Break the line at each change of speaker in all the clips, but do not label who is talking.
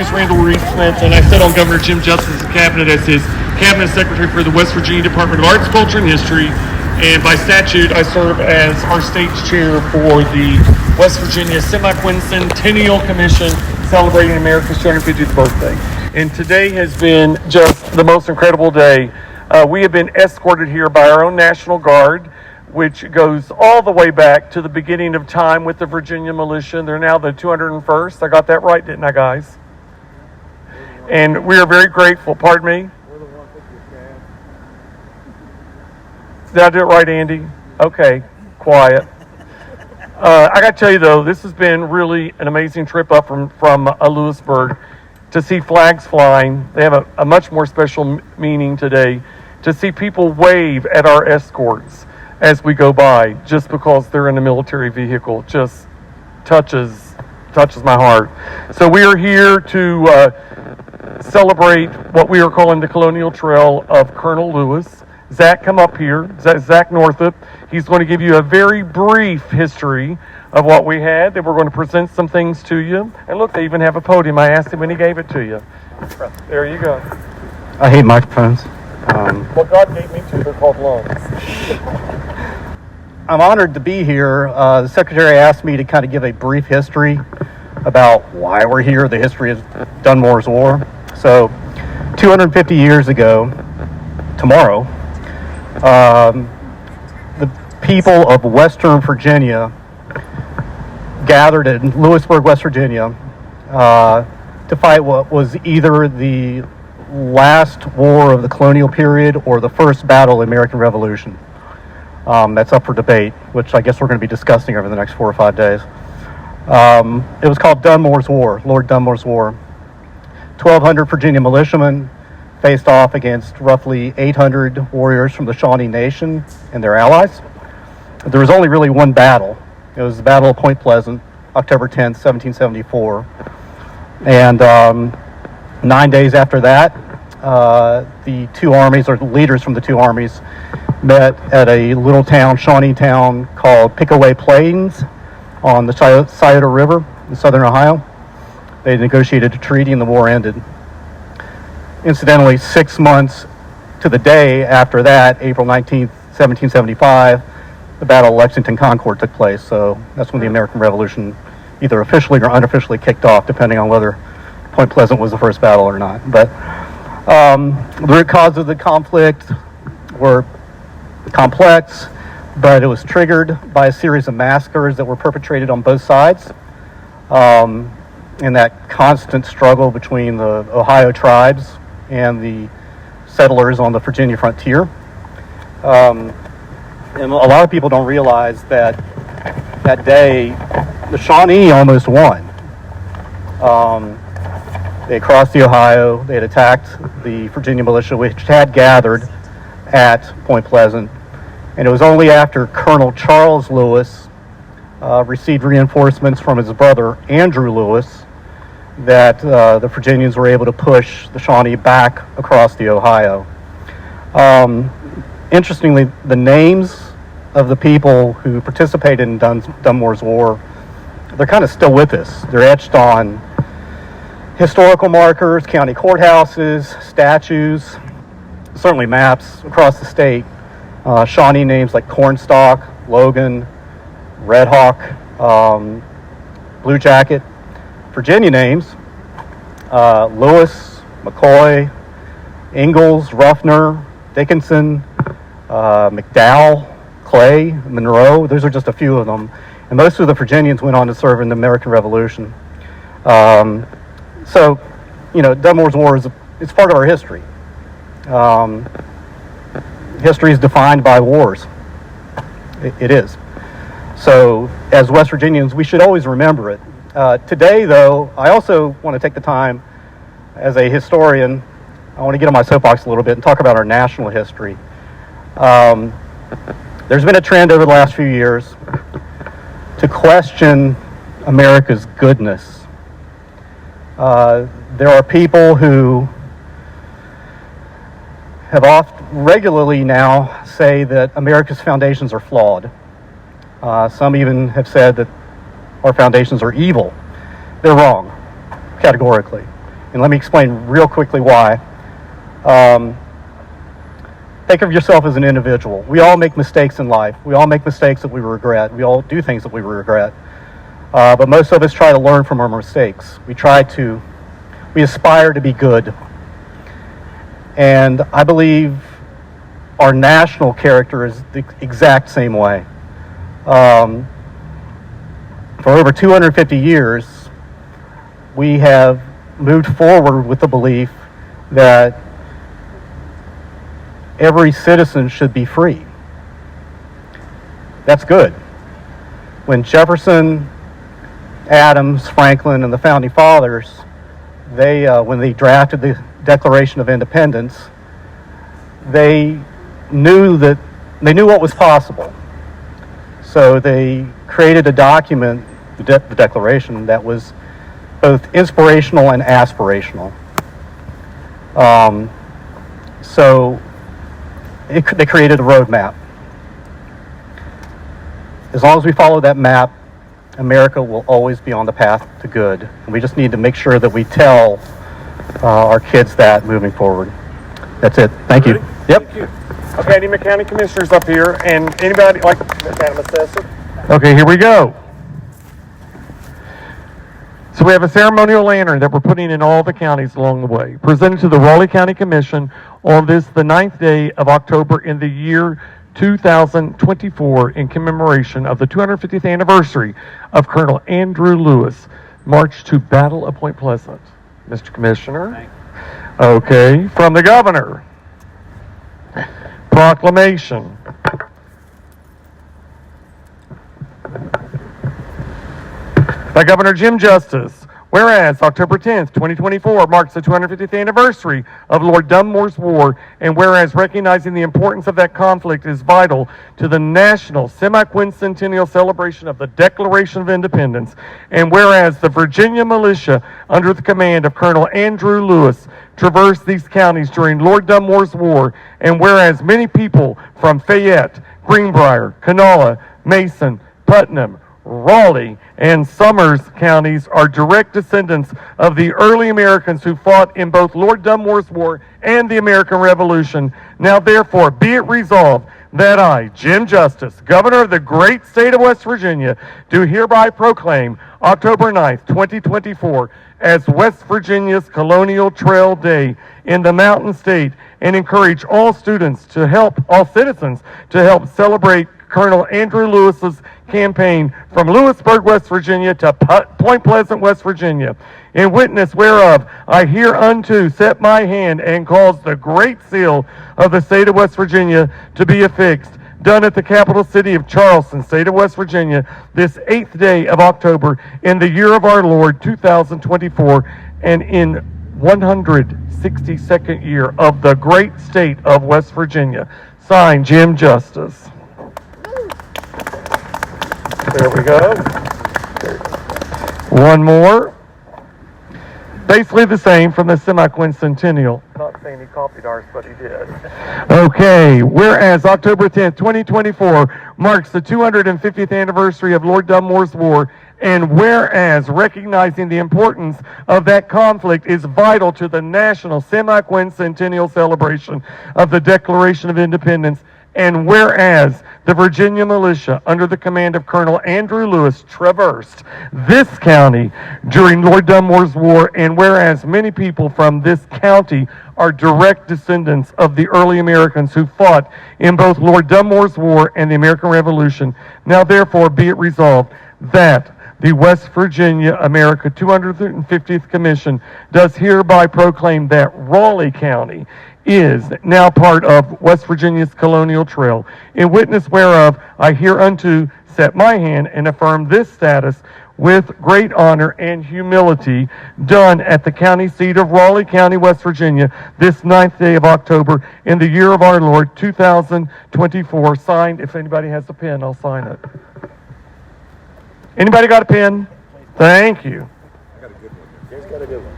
is Randall Reed-Smith, and I sit on Governor Jim Justice's cabinet as his cabinet secretary for the West Virginia Department of Arts, Culture, and History. And by statute, I serve as our state's chair for the West Virginia Semi-Quincentennial Commission celebrating America's 250th birthday. And today has been just the most incredible day. We have been escorted here by our own National Guard, which goes all the way back to the beginning of time with the Virginia militia. They're now the 201st. I got that right, didn't I, guys? And we are very grateful. Pardon me? Did I do it right, Andy? Okay, quiet. I got to tell you, though, this has been really an amazing trip up from Lewisburg to see flags flying. They have a much more special meaning today, to see people wave at our escorts as we go by, just because they're in a military vehicle. Just touches my heart. So we are here to celebrate what we are calling the Colonial Trail of Colonel Lewis. Zach, come up here. Zach Northup. He's going to give you a very brief history of what we had. Then we're going to present some things to you. And look, they even have a podium. I asked him when he gave it to you. There you go.
I hate microphones.
Well, God gave me two. They're called lungs.
I'm honored to be here. The secretary asked me to kind of give a brief history about why we're here, the history of Dunmore's War. So, 250 years ago, tomorrow, the people of Western Virginia gathered in Lewisburg, West Virginia, to fight what was either the last war of the colonial period or the first battle of the American Revolution. That's up for debate, which I guess we're going to be discussing over the next 4 or 5 days. It was called Dunmore's War, Lord Dunmore's War. 1,200 Virginia militiamen faced off against roughly 800 warriors from the Shawnee Nation and their allies. There was only really one battle. It was the Battle of Point Pleasant, October 10th, 1774. And 9 days after that, the two armies, or the leaders from the two armies, met at a little town, Shawnee town, called Pickaway Plains on the Scioto River in southern Ohio. They negotiated a treaty and the war ended. Incidentally, 6 months to the day after that, April 19th, 1775, the Battle of Lexington Concord took place. So that's when the American Revolution either officially or unofficially kicked off, depending on whether Point Pleasant was the first battle or not. But the root causes of the conflict were complex, but it was triggered by a series of massacres that were perpetrated on both sides, and that constant struggle between the Ohio tribes and the settlers on the Virginia frontier. And a lot of people don't realize that that day the Shawnee almost won. They crossed the Ohio, they had attacked the Virginia militia, which had gathered at Point Pleasant, and it was only after Colonel Charles Lewis received reinforcements from his brother Andrew Lewis that the Virginians were able to push the Shawnee back across the Ohio. Interestingly, the names of the people who participated in Dunmore's War, they're kind of still with us. They're etched on historical markers, county courthouses, statues, certainly maps across the state. Shawnee names like Cornstalk, Logan, Red Hawk, Blue Jacket. Virginia names, Lewis, McCoy, Ingalls, Ruffner, Dickinson, McDowell, Clay, Monroe. Those are just a few of them. And most of the Virginians went on to serve in the American Revolution. So, Dunmore's War it's part of our history. History is defined by wars. It is. So, as West Virginians, we should always remember it. Today, though, I also want to take the time, as a historian, I want to get on my soapbox a little bit and talk about our national history. There's been a trend over the last few years to question America's goodness. There are people who have regularly now say that America's foundations are flawed. Some even have said that our foundations are evil. They're wrong, categorically. And let me explain real quickly why. Think of yourself as an individual. We all make mistakes in life. We all make mistakes that we regret. We all do things that we regret. But most of us try to learn from our mistakes. We aspire to be good. And I believe our national character is the exact same way. For over 250 years, we have moved forward with the belief that every citizen should be free. That's good. When Jefferson, Adams, Franklin, and the Founding Fathers, when they drafted the Declaration of Independence, they knew what was possible. So they created a document, the Declaration, that was both inspirational and aspirational. They created a roadmap. As long as we follow that map, America will always be on the path to good. And we just need to make sure that we tell our kids that moving forward. That's it. Thank you. Yep.
Thank you. Okay, any County Commissioners up here, and anybody like Madam Assessor? Okay, here we go. So we have a ceremonial lantern that we're putting in all the counties along the way, presented to the Raleigh County Commission on this, the 9th day of October in the year 2024, in commemoration of the 250th anniversary of Colonel Andrew Lewis' march to Battle of Point Pleasant. Mr. Commissioner? Okay, from the Governor. Proclamation. By Governor Jim Justice, whereas October 10th, 2024 marks the 250th anniversary of Lord Dunmore's War, and whereas recognizing the importance of that conflict is vital to the national semi-quincentennial celebration of the Declaration of Independence, and whereas the Virginia militia under the command of Colonel Andrew Lewis traversed these counties during Lord Dunmore's War, and whereas many people from Fayette, Greenbrier, Kanawha, Mason, Putnam, Raleigh, and Summers counties are direct descendants of the early Americans who fought in both Lord Dunmore's War and the American Revolution. Now therefore be it resolved that I, Jim Justice, Governor of the great state of West Virginia, do hereby proclaim October 9th, 2024 as West Virginia's Colonial Trail Day in the Mountain State, and encourage all citizens to help celebrate Colonel Andrew Lewis's campaign from Lewisburg, West Virginia to Point Pleasant, West Virginia. In witness whereof, I hereunto set my hand and cause the great seal of the state of West Virginia to be affixed, done at the capital city of Charleston, state of West Virginia, this 8th day of October in the year of our Lord 2024, and in 162nd year of the great state of West Virginia. Signed, Jim Justice. There we go. One more. Basically the same from the semi-quincentennial. Not saying he copied ours, but he did. Okay, whereas October 10th, 2024 marks the 250th anniversary of Lord Dunmore's War, and whereas recognizing the importance of that conflict is vital to the national semi-quincentennial celebration of the Declaration of Independence, and whereas the Virginia militia under the command of Colonel Andrew Lewis traversed this county during Lord Dunmore's War, and whereas many people from this county are direct descendants of the early Americans who fought in both Lord Dunmore's War and the American Revolution, now therefore be it resolved that the West Virginia America 250th Commission does hereby proclaim that Raleigh County is now part of West Virginia's Colonial Trail, in witness whereof I hereunto set my hand and affirm this status with great honor and humility, done at the county seat of Raleigh County, West Virginia, this 9th day of October in the year of our Lord 2024. Signed, if anybody has a pen, I'll sign it. Anybody got a pen? Thank you.
I got a good one. James got a good one.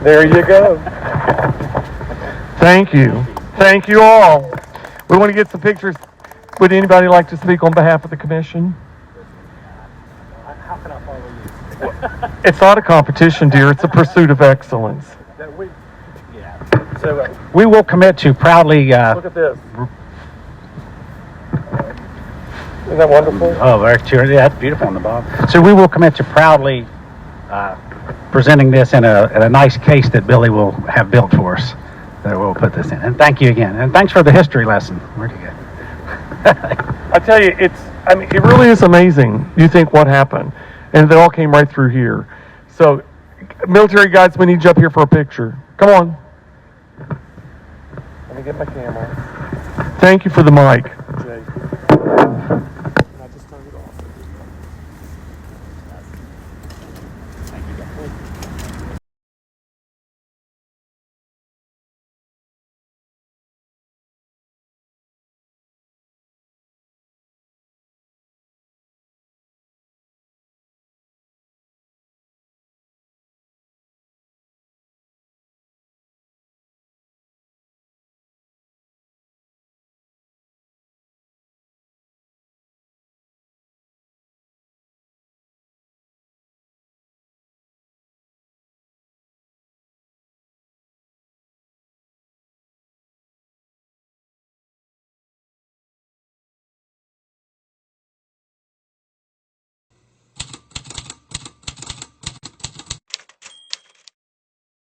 There you go. Thank you. Thank you all. We want to get some pictures. Would anybody like to speak on behalf of the commission?
How can I follow you?
It's not a competition, dear. It's a pursuit of excellence.
So we will commit to proudly.
Look at this. Isn't that wonderful?
Oh, very true. Yeah, that's beautiful on the bottom. So we will commit to proudly presenting this in a nice case that Billy will have built for us. That we'll put this in. And thank you again. And thanks for the history lesson. Where'd you go?
I tell you, it really is amazing. You think what happened, and it all came right through here. So, military guys, we need you up here for a picture. Come on. Let me get my camera. Thank you for the mic.
Jay.